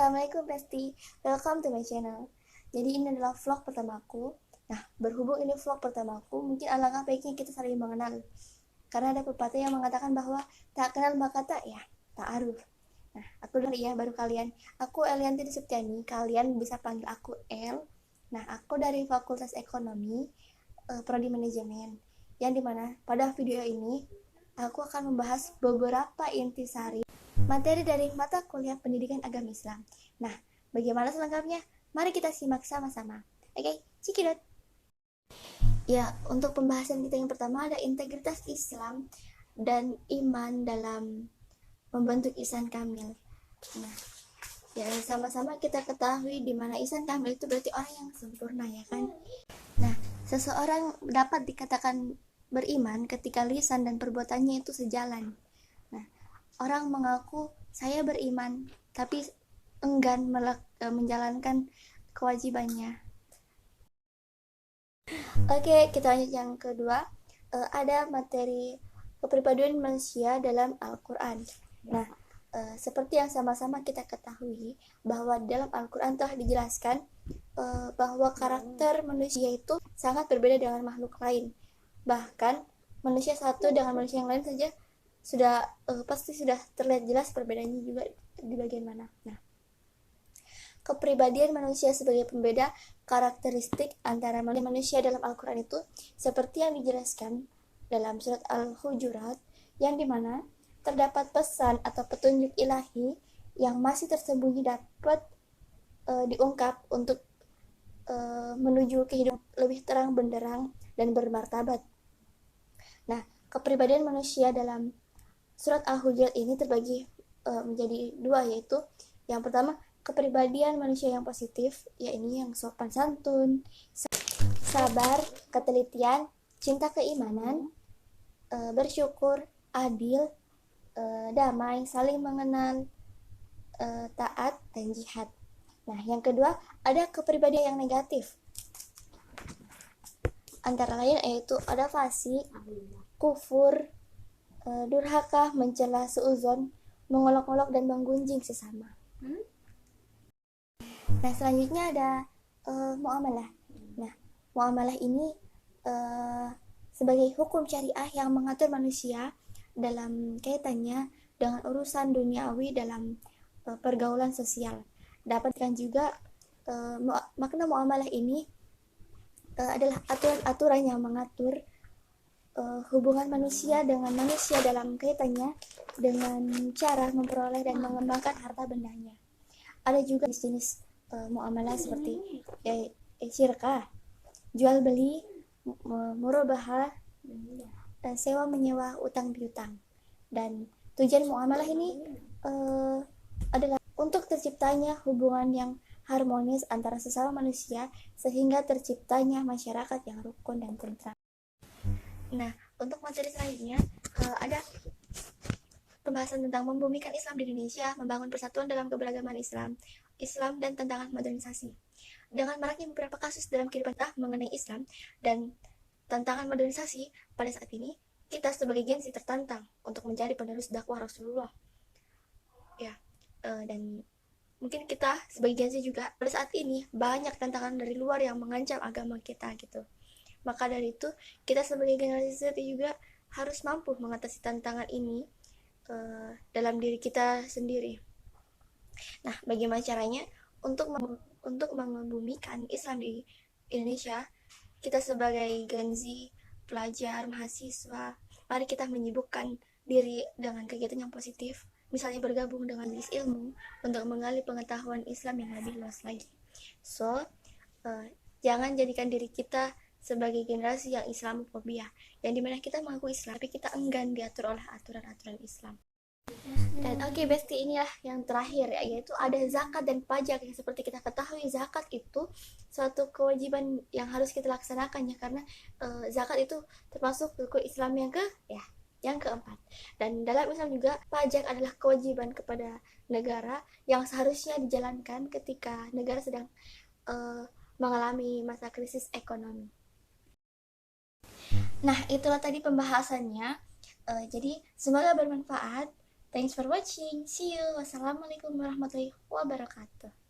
Assalamualaikum Besti, welcome to my channel. Jadi ini adalah vlog pertamaku. Nah, berhubung ini vlog pertamaku, mungkin alangkah baiknya kita saling mengenal. Karena ada pepatah yang mengatakan bahwa tak kenal maka tak aruf. Nah, aku dulu ya, baru kalian. Aku Elianti Septiani, kalian bisa panggil aku El. Nah, aku dari Fakultas Ekonomi, Prodi Manajemen. Yang dimana pada video ini, aku akan membahas beberapa intisari materi dari mata kuliah pendidikan agama Islam. Nah, bagaimana selengkapnya? Mari kita simak sama-sama. Oke, cekidot. Ya, untuk pembahasan kita yang pertama ada integritas Islam dan iman dalam membentuk ihsan kamil. Nah, ya sama-sama kita ketahui di mana ihsan kamil itu berarti orang yang sempurna, ya kan? Nah, seseorang dapat dikatakan beriman ketika lisan dan perbuatannya itu sejalan. Nah, orang mengaku saya beriman tapi enggan menjalankan kewajibannya. Oke, kita lanjut yang kedua. Ada materi kepribadian manusia dalam Al-Quran. Nah, seperti yang sama-sama kita ketahui bahwa dalam Al-Quran telah dijelaskan bahwa karakter manusia itu sangat berbeda dengan makhluk lain. Bahkan manusia satu dengan manusia yang lain saja sudah pasti sudah terlihat jelas perbedaannya juga di bagian mana. Nah, kepribadian manusia sebagai pembeda karakteristik antara manusia dalam Al-Quran itu seperti yang dijelaskan dalam surat Al-Hujurat, yang dimana terdapat pesan atau petunjuk ilahi yang masih tersembunyi dapat diungkap untuk menuju kehidupan lebih terang benderang dan bermartabat. Nah, kepribadian manusia dalam surat Al-Hujurat ini terbagi menjadi dua, yaitu yang pertama kepribadian manusia yang positif, yaitu yang sopan santun, sabar, ketelitian, cinta keimanan, bersyukur, adil, damai, saling mengenal, taat, dan jihad. Nah, yang kedua ada kepribadian yang negatif, antara lain yaitu ada fasik, kufur, durhaka, mencela, suudzon, mengolok-olok, dan menggunjing sesama. Nah, selanjutnya ada muamalah. Nah, muamalah ini sebagai hukum syariah yang mengatur manusia dalam kaitannya dengan urusan duniawi dalam pergaulan sosial. Dapatkan juga makna muamalah ini adalah aturan-aturan yang mengatur hubungan manusia dengan manusia dalam kaitannya dengan cara memperoleh dan mengembangkan harta bendanya. Ada juga jenis muamalah seperti syirkah, jual beli, murabahah, sewa menyewa, utang piutang. Dan tujuan muamalah ini adalah untuk terciptanya hubungan yang harmonis antara sesama manusia sehingga terciptanya masyarakat yang rukun dan tentram. Nah, untuk materi selanjutnya ada pembahasan tentang membumikan Islam di Indonesia, membangun persatuan dalam keberagaman Islam, dan tantangan modernisasi. Dengan maraknya beberapa kasus dalam kehidupan mengenai Islam dan tantangan modernisasi pada saat ini, kita sebagai Gen Z tertantang untuk menjadi penerus dakwah Rasulullah. Ya, dan mungkin kita sebagai Gen Z juga pada saat ini banyak tantangan dari luar yang mengancam agama kita gitu. Maka dari itu, kita sebagai generasi Z juga harus mampu mengatasi tantangan ini dalam diri kita sendiri. Nah, bagaimana caranya untuk membumikan Islam di Indonesia? Kita sebagai Gen Z, pelajar, mahasiswa, mari kita menyibukkan diri dengan kegiatan yang positif, misalnya bergabung dengan majelis ilmu untuk menggali pengetahuan Islam yang lebih luas lagi. So, jangan jadikan diri kita sebagai generasi yang Islamofobia, yang dimana kita mengaku Islam tapi kita enggan diatur oleh aturan-aturan Islam. Dan oke, Besti, inilah yang terakhir ya, yaitu ada zakat dan pajak. Yang seperti kita ketahui, zakat itu suatu kewajiban yang harus kita laksanakan ya, karena zakat itu termasuk rukun Islam yang keempat. Dan dalam Islam juga pajak adalah kewajiban kepada negara yang seharusnya dijalankan ketika negara sedang mengalami masa krisis ekonomi. Nah, itulah tadi pembahasannya. Jadi semoga bermanfaat. Thanks for watching. See you. Wassalamualaikum warahmatullahi wabarakatuh.